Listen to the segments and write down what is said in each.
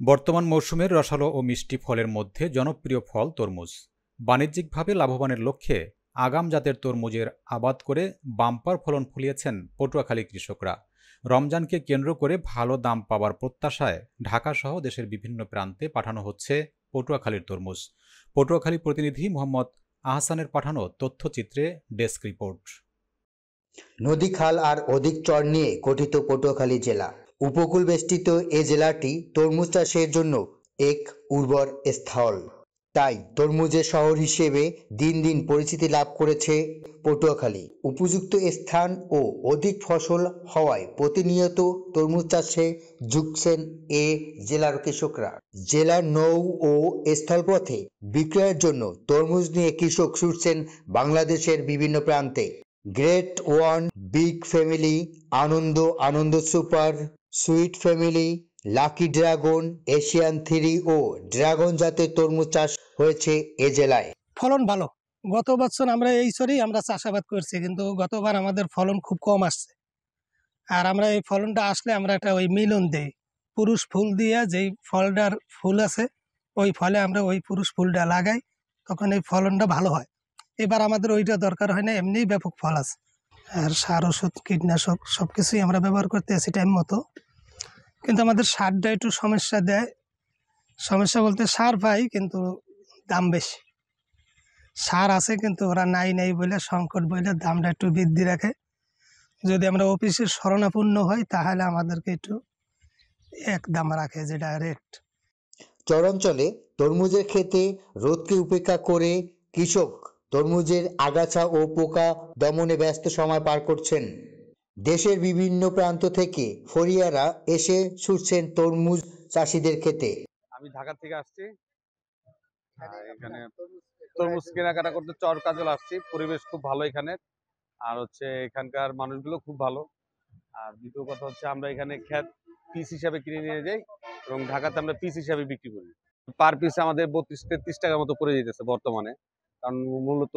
বর্তমান মৌসুমের রসালো ও মিষ্টি ফলের মধ্যে জনপ্রিয় ফল তরমুজ। বাণিজ্যিকভাবে লাভবানের লক্ষ্যে আগাম জাতের তরমুজের আবাদ করে বাম্পার ফলন ফলিয়েছেন পটুয়াখালী কৃষকরা। রমজানকে কেন্দ্র করে ভালো দাম পাওয়ার প্রত্যাশায় ঢাকাসহ দেশের বিভিন্ন প্রান্তে পাঠানো হচ্ছে পটুয়াখালীর তরমুজ। পটুয়াখালী প্রতিনিধি মোহাম্মদ আহসানের পাঠানো তথ্যচিত্রে ডেস্ক রিপোর্ট। নদী, খাল আর অধিক চর নিয়ে গঠিত পটুয়াখালী জেলা। উপকূল বেষ্টিত এ জেলাটি তরমুজ চাষের জন্য এক উর্বর স্থল। তাই তরমুজের শহর হিসেবে দিন দিন পরিচিতি লাভ করেছে পটুয়াখালী। উপযুক্ত স্থান ও অধিক ফসল হওয়ায় প্রতিনিয়ত তরমুজ চাষে ঝুঁকছেন এ জেলার কৃষকরা। জেলার নৌ ও স্থলপথে বিক্রয়ের জন্য তরমুজ নিয়ে কৃষক ছুটছেন বাংলাদেশের বিভিন্ন প্রান্তে। Great one, big family, Anand super, sweet family, lucky dragon, Asian 3 ও ড্রাগন জাতের তরমুজ চাষ হয়েছে এ জেলায়। ফলন ভালো। গত বছর আমরা এই সরেই আমরা চাষাবাদ করছি, কিন্তু গতবার আমাদের ফলন খুব কম আসছে। আর আমরা এই ফলনটা আসলে আমরা একটা ওই মিলন দেই, পুরুষ ফুল দিয়ে যেই ফলটার ফুল আছে ওই ফলে আমরা ওই পুরুষ ফুলটা লাগাই, তখন এই ফলনটা ভালো হয়। এবার আমাদের ওইটা দরকার হয় না, এমনিই ব্যাপক ফল আছে। আর সার ওষুধ কীটনাশক সব কিছুই আমরা ব্যবহার করতে আছি টাইম মতো, কিন্তু আমাদের সারটা একটু সমস্যা দেয়। সমস্যা বলতে সার পাই কিন্তু দাম বেশি। সার আছে কিন্তু ওরা নাই বলে, সংকট বলে দামটা একটু বৃদ্ধি রাখে। যদি আমরা অফিসের শরণাপন্ন হই তাহলে আমাদেরকে একটু এক দাম রাখে, যেটা রেট। চরাঞ্চলে তরমুজের ক্ষেতে রোদকে উপেক্ষা করে কৃষক তরমুজের আগাছা ও পোকা দমনে ব্যস্ত সময় পার করছেন। দেশের বিভিন্ন প্রান্ত থেকে ফরিয়ারা এসে ছুটছেন তরমুজ চাষিদের ক্ষেতে। আমি ঢাকা থেকে আসছি, এখানে তরমুজ কেনাকাটা করতে চর কাজল আসছি। পরিবেশ খুব ভালো এখানে, আর হচ্ছে এখানকার মানুষগুলো খুব ভালো। আর দ্বিতীয় কথা হচ্ছে আমরা এখানে ক্ষেত পিস হিসাবে কিনে নিয়ে যাই এবং ঢাকাতে আমরা পিস হিসাবে বিক্রি করি। পার পিস আমাদের 32-33 টাকার মতো পড়ে যেতেছে বর্তমানে, কারণ মূলত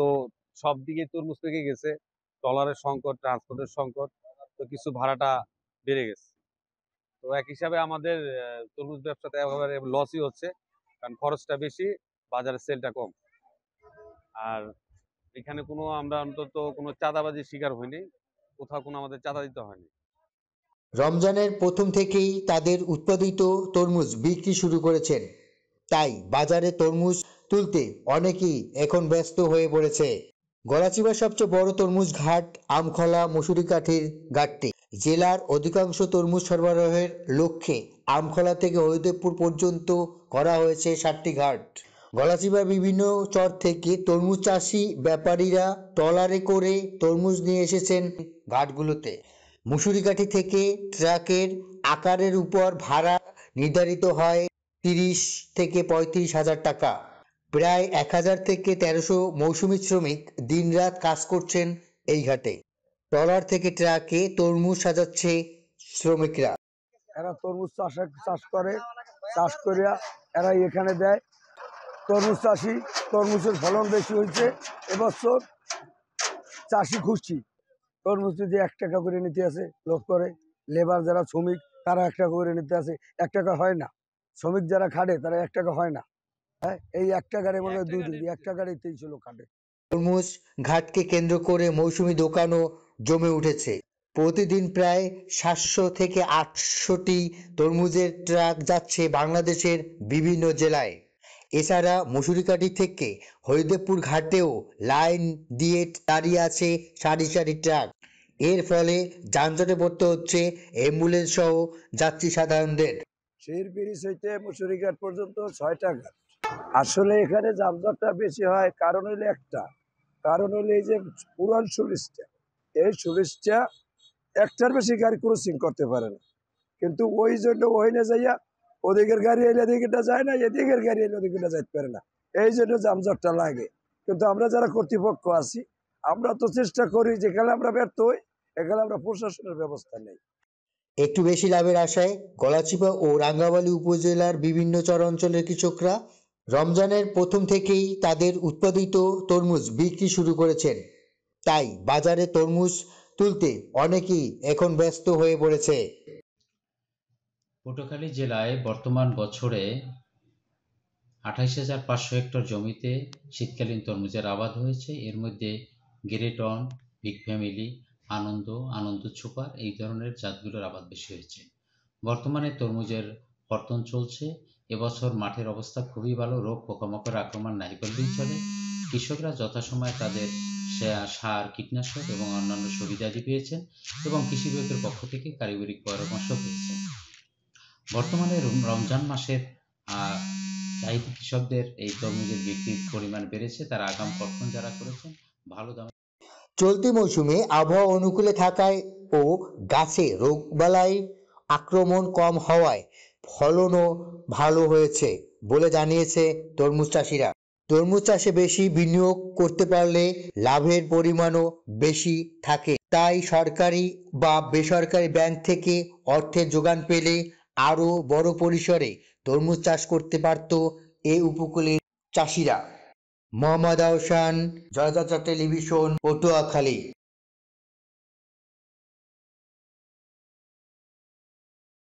সব দিকে তরমুজ পেকে গেছে। ডলারের সংকট, ট্রান্সপোর্টের সংকট, তো কিছু ভাড়াটা বেড়ে গেছে। তো এক হিসাবে আমাদের তরমুজ ব্যবসাতে একেবারে লসই হচ্ছে, কারণ খরচটা বেশি, বাজারে সেলটা কম। আর এখানে আমরা অন্তত কোনো চাঁদাবাজির শিকার হইনি, কোথাও কোনো আমাদের চাঁদা দিতে হয়নি। রমজানের প্রথম থেকেই তাদের উৎপাদিত তরমুজ বিক্রি শুরু করেছেন, তাই বাজারে তরমুজ তুলতে অনেকেই এখন ব্যস্ত হয়ে পড়েছে। গলাচিপার সবচেয়ে বড় তরমুজ ঘাট আমখলা মুসুরিকাঠির ঘাটটি। জেলার অধিকাংশ তরমুজ সরবরাহের লক্ষ্যে আমখলা থেকে হরিদেবপুর পর্যন্ত করা হয়েছে 7টি ঘাট। গলাচিপার বিভিন্ন চর থেকে তরমুজ চাষি ব্যাপারীরা ট্রলারে করে তরমুজ নিয়ে এসেছেন ঘাটগুলোতে। মুসুরিকাঠি থেকে ট্রাকের আকারের উপর ভাড়া নির্ধারিত হয় 30 থেকে 35 হাজার টাকা। প্রায় 1000 থেকে 1300 মৌসুমী শ্রমিক দিনরাত কাজ করছেন এই ঘাটে। ট্রলার থেকে ট্রাকে তরমুজ সাজাচ্ছে শ্রমিকরা। এরা তরমুজ চাষ করে, চাষ করিয়া এরা এখানে দেয়। তরমুজ চাষি, তরমুজের ফলন বেশি হয়েছে এবছর, চাষি খুশি। তরমুজ যদি 1 টাকা করে নিতে আসে লোক করে, লেবার যারা শ্রমিক তারা 1 টাকা করে নিতে আসে, 1 টাকা হয় না। শ্রমিক যারা খাটে তারা 1 টাকা হয় না। হ্যাঁ, এই 1 টাকারে মনে হয় 1 টাকারে 300 লোক খাটে। তরমুজ ঘাটকে কেন্দ্র করে মৌসুমী দোকানও জমে উঠেছে। প্রতিদিন প্রায় 700 থেকে 800টি তরমুজের ট্রাক যাচ্ছে বাংলাদেশের বিভিন্ন জেলায়। এছাড়া মুসুরিকাঠি থেকে হরিদেবপুর ঘাটেও লাইন দিয়ে দাঁড়িয়ে আছে সারি সারি ট্রাক। এর ফলে যানজটে পড়তে হচ্ছে অ্যাম্বুলেন্স সহ যাত্রী সাধারণদের। শের ব্রিজ হইতে মুসুরিঘাট পর্যন্ত 6টা ঘাট। আসলে এখানে যানজটটা বেশি হয় কারণ হইলে একটা, কারণ হইলে এই যে পুরান সুলিশটা, এই সুলিশটা একটার বেশি গাড়ি ক্রসিং করতে পারে না, কিন্তু ওই জন্য ওইনে যাইয়া ওদিকের গাড়ি এলে এদিকেটা যায় না, এদিকের গাড়ি এলে ওদিকেটা যাইতে পারে না, এই জন্য যানজটটা লাগে। কিন্তু আমরা যারা কর্তৃপক্ষ আছি আমরা তো চেষ্টা করি, যেখানে আমরা ব্যর্থ হই এখানে আমরা প্রশাসনের ব্যবস্থা নেই। একটু বেশি লাভের আশায় গলাচিপা ও রাঙ্গাবালী উপজেলার বিভিন্ন চরাঞ্চলের কৃষকরা রমজানের প্রথম থেকেই তাদের উৎপাদিত তরমুজ বিক্রি শুরু করেছেন, তাই বাজারে তরমুজ তুলতে অনেকেই এখন ব্যস্ত হয়ে পড়েছে। পটুয়াখালী জেলায় বর্তমান বছরে 28,500 হেক্টর জমিতে শীতকালীন তরমুজের আবাদ হয়েছে। এর মধ্যে গ্রেটন, বিগ ফ্যামিলি, আনন্দ, আনন্দ সুপার এই ধরনের জাতগুলোর আবাদ বেশি হয়েছে। বর্তমানে তরমুজের কর্তন চলছে। এবছর মাঠের অবস্থা খুবই ভালো, রোগ পোকামাকড় আক্রমণ নাই বললেই চলে। কৃষকরা যথাসময়ে তাদের সার, কীটনাশক এবং অন্যান্য সুবিধাদি পেয়েছেন এবং কৃষি বিভাগের পক্ষ থেকে কারিগরি পরামর্শ পেয়েছেন। বর্তমানে রমজান মাসের চাহিদা কৃষকদের এই তরমুজের বিক্রির পরিমাণ বেড়েছে। তারা আগাম কর্তন যারা করেছেন ভালো দামে। চলতি মৌসুমে আবহাওয়া অনুকূলে থাকায় ও গাছে রোগবালাই আক্রমণ কম হওয়ায় ফলনও ভালো হয়েছে বলে জানিয়েছে তরমুজ চাষিরা। তরমুজ চাষে বেশি বিনিয়োগ করতে পারলে লাভের পরিমাণও বেশি থাকে। তাই সরকারি বা বেসরকারি ব্যাংক থেকে অর্থের যোগান পেলে আরও বড় পরিসরে তরমুজ চাষ করতে পারত এই উপকূলের চাষিরা। মোহাম্মদ আহসান, জয়যাত্রা টেলিভিশন, পটুয়াখালী।